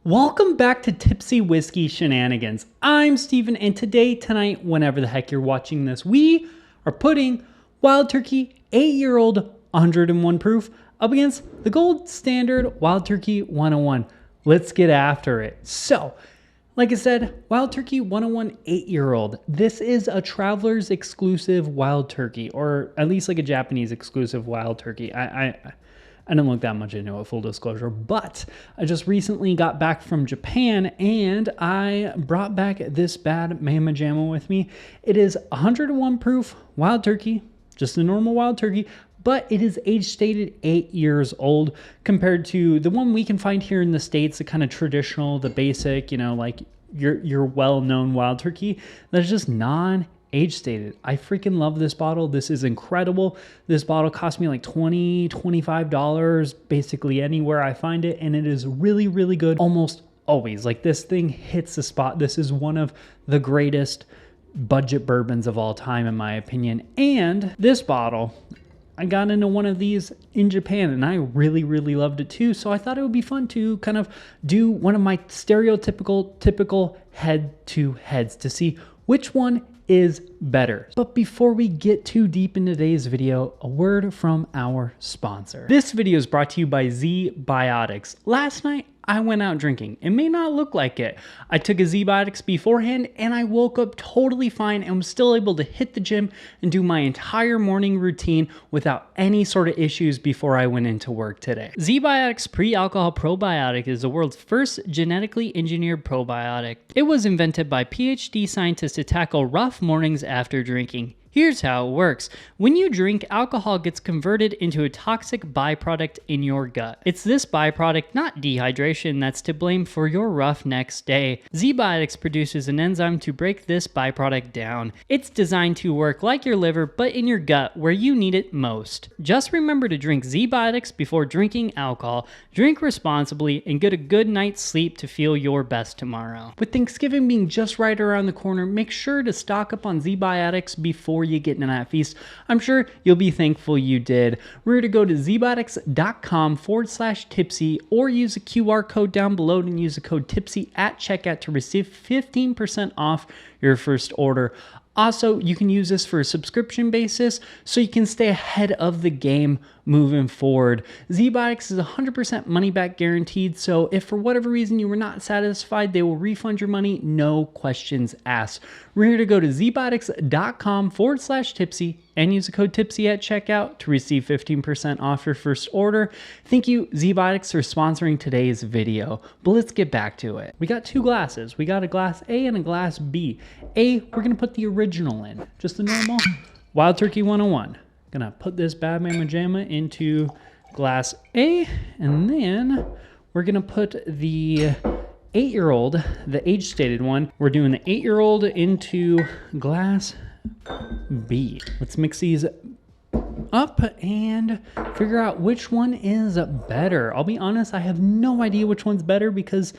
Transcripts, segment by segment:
Welcome back to Tipsy Whiskey Shenanigans. I'm Steven, and tonight, whenever the heck you're watching this, we are putting Wild Turkey 8-year-old 101 proof up against the gold standard Wild Turkey 101. Let's get after it. So, like I said, Wild Turkey 101 8-year-old. This is a traveler's exclusive Wild Turkey, or at least like a Japanese exclusive Wild Turkey. I didn't look that much into it, full disclosure, but I just recently got back from Japan and I brought back this bad mamma jamma with me. It is 101 proof Wild Turkey, just a normal Wild Turkey, but it is age stated 8 years old compared to the one we can find here in the States, the kind of traditional, the basic, you know, like your well-known Wild Turkey that's just age stated. I freaking love this bottle. This is incredible. This bottle cost me like $25 basically anywhere I find it, and it is really, really good almost always. Like, this thing hits the spot. This is one of the greatest budget bourbons of all time, in my opinion. And this bottle, I got into one of these in Japan and I really, really loved it too. So I thought it would be fun to kind of do one of my typical head-to-heads to see which one is better. But before we get too deep into today's video, a word from our sponsor. This video is brought to you by ZBiotics. Last night, I went out drinking. It may not look like it. I took a ZBiotics beforehand and I woke up totally fine and was still able to hit the gym and do my entire morning routine without any sort of issues before I went into work today. ZBiotics Pre-Alcohol Probiotic is the world's first genetically engineered probiotic. It was invented by PhD scientists to tackle rough mornings after drinking. Here's how it works. When you drink, alcohol gets converted into a toxic byproduct in your gut. It's this byproduct, not dehydration, that's to blame for your rough next day. ZBiotics produces an enzyme to break this byproduct down. It's designed to work like your liver, but in your gut, where you need it most. Just remember to drink ZBiotics before drinking alcohol. Drink responsibly and get a good night's sleep to feel your best tomorrow. With Thanksgiving being just right around the corner, make sure to stock up on ZBiotics before you get into that feast. I'm sure you'll be thankful you did. Remember to go to zbiotics.com/tipsy or use the QR code down below and use the code tipsy at checkout to receive 15% off your first order. Also, you can use this for a subscription basis so you can stay ahead of the game moving forward. ZBiotics is 100% money back guaranteed, so if for whatever reason you were not satisfied, they will refund your money, no questions asked. Remember to go to zbiotics.com/tipsy and use the code tipsy at checkout to receive 15% off your first order. Thank you, ZBiotics, for sponsoring today's video. But let's get back to it. We got two glasses. We got a glass A and a glass B. A, we're gonna put the original in, just the normal Wild Turkey 101. Gonna put this bad mamma jamma into glass A, and then we're gonna put the 8-year-old, the age stated one, we're doing the 8-year-old into glass B. Let's mix these up and figure out which one is better. I'll be honest, I have no idea which one's better because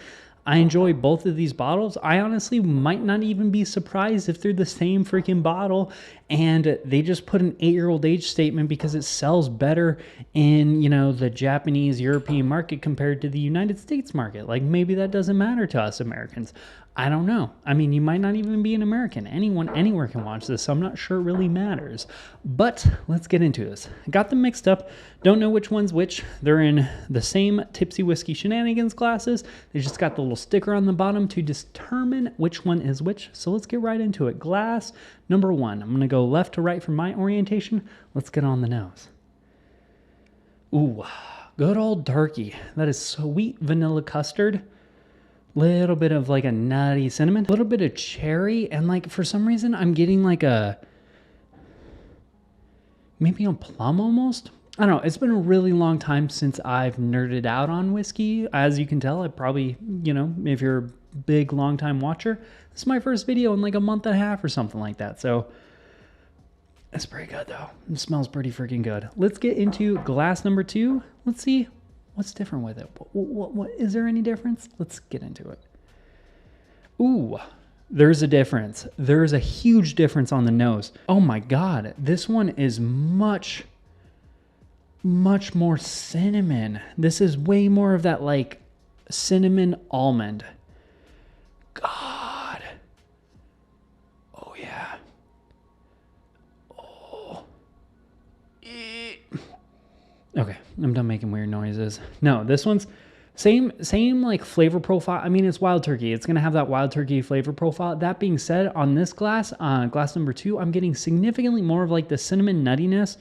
I enjoy both of these bottles. I honestly might not even be surprised if they're the same freaking bottle and they just put an 8-year-old age statement because it sells better in, you know, the Japanese, European market compared to the United States market. Like, maybe that doesn't matter to us Americans. I don't know. I mean, you might not even be an American. Anyone, anywhere can watch this, so I'm not sure it really matters. But let's get into this. I got them mixed up. Don't know which one's which. They're in the same Tipsy Whiskey Shenanigans glasses. They just got the little sticker on the bottom to determine which one is which. So let's get right into it. Glass number 1. I'm going to go left to right for my orientation. Let's get on the nose. Ooh, good old turkey. That is sweet vanilla custard. Little bit of like a nutty cinnamon, a little bit of cherry, and like for some reason I'm getting like maybe a plum almost. I don't know. It's been a really long time since I've nerded out on whiskey. As you can tell, I probably, you know, if you're a big long time watcher, this is my first video in like a month and a half or something like that. So it's pretty good though. It smells pretty freaking good. Let's get into glass number 2. Let's see what's different with it. What is there any difference? Let's get into it. Ooh, there's a difference. There's a huge difference on the nose. Oh my God, this one is much more cinnamon. This is way more of that like cinnamon almond. God. Oh, yeah. Oh. Okay, I'm done making weird noises. No, this one's same like flavor profile. I mean, it's wild turkey. It's gonna have that wild turkey flavor profile. That being said, on this glass, glass number 2, I'm getting significantly more of like the cinnamon nuttiness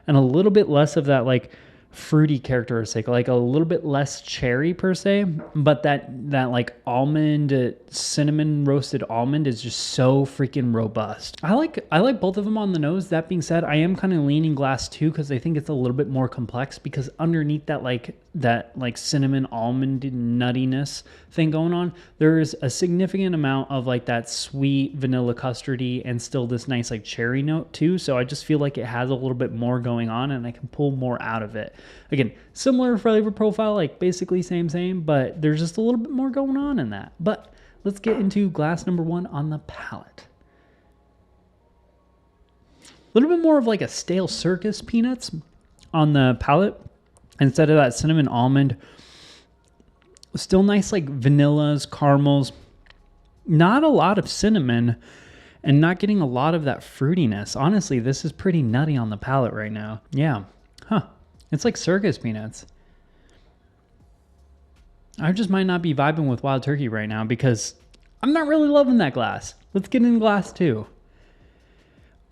and a little bit less of that like fruity characteristic, like a little bit less cherry per se, but that like almond, cinnamon roasted almond is just so freaking robust. I like both of them on the nose. That being said, I am kind of leaning glass 2 because I think it's a little bit more complex, because underneath that like cinnamon almond nuttiness thing going on, there's a significant amount of like that sweet vanilla custardy and still this nice like cherry note too. So I just feel like it has a little bit more going on and I can pull more out of it. Again, similar flavor profile, like basically same, but there's just a little bit more going on in that. But let's get into glass number 1 on the palate. A little bit more of like a stale circus peanuts on the palate instead of that cinnamon almond. Still nice like vanillas, caramels, not a lot of cinnamon, and not getting a lot of that fruitiness. Honestly, this is pretty nutty on the palate right now. Yeah. Huh. It's like circus peanuts. I just might not be vibing with wild turkey right now because I'm not really loving that glass. Let's get in glass 2.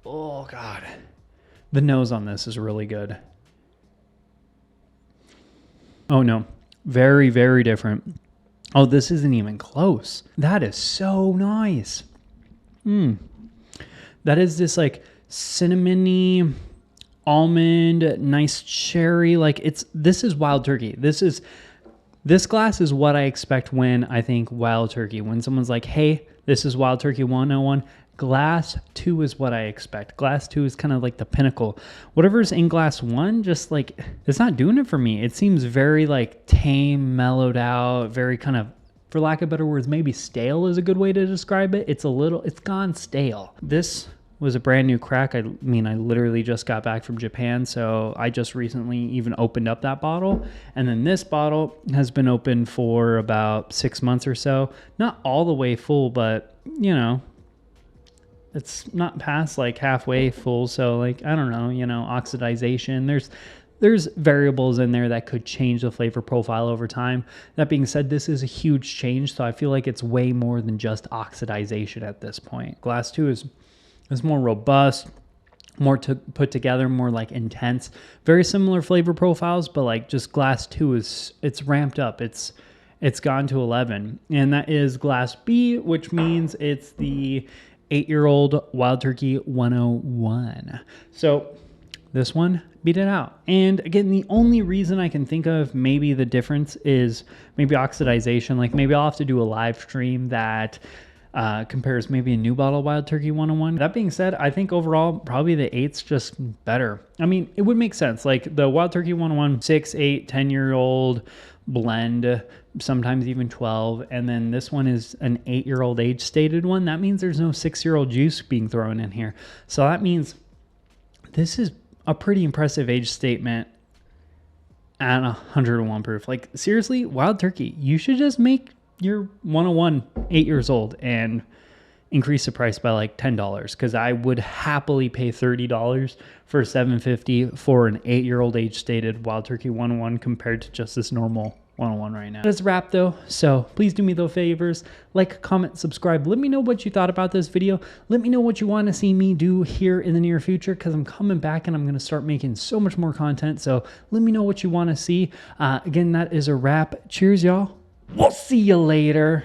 Oh, God. The nose on this is really good. Oh, no. Very, very different. Oh, this isn't even close. That is so nice. That is this like cinnamony almond, nice cherry. Like this is wild turkey. This glass is what I expect when I think wild turkey. When someone's like, hey, this is wild turkey 101. Glass 2 is what I expect. Glass 2 is kind of like the pinnacle. Whatever's in glass 1, just like, it's not doing it for me. It seems very like tame, mellowed out, very kind of, for lack of better words, maybe stale is a good way to describe it. It's gone stale. This was a brand new crack. I mean, I literally just got back from Japan, so I just recently even opened up that bottle. And then this bottle has been open for about 6 months or so. Not all the way full, but you know, it's not past like halfway full. So like, I don't know, you know, oxidization. There's variables in there that could change the flavor profile over time. That being said, this is a huge change. So I feel like it's way more than just oxidization at this point. Glass 2 is more robust, more to put together, more like intense, very similar flavor profiles, but like just glass 2 it's ramped up. It's gone to 11, and that is glass B, which means it's the 8-year-old Wild Turkey 101. So this one beat it out. And again, the only reason I can think of maybe the difference is maybe oxidization. Like maybe I'll have to do a live stream that compares maybe a new bottle of Wild Turkey 101. That being said, I think overall probably the 8's just better. I mean, it would make sense. Like the Wild Turkey 101, 6, 8, 10-year-old blend, sometimes even 12. And then this one is an 8-year-old age stated one. That means there's no 6-year-old juice being thrown in here. So that means this is a pretty impressive age statement at 101 proof. Like seriously, Wild Turkey, you should just make your 101 8 years old and increase the price by like $10, because I would happily pay $30 for $7.50 for an 8-year-old age stated Wild Turkey 101 compared to just this normal 101 right now. That's a wrap though, so please do me those favors, like, comment, subscribe. Let me know what you thought about this video. Let me know what you want to see me do here in the near future, because I'm coming back and I'm going to start making so much more content. So let me know what you want to see. Again, that is a wrap. Cheers, y'all. We'll see you later.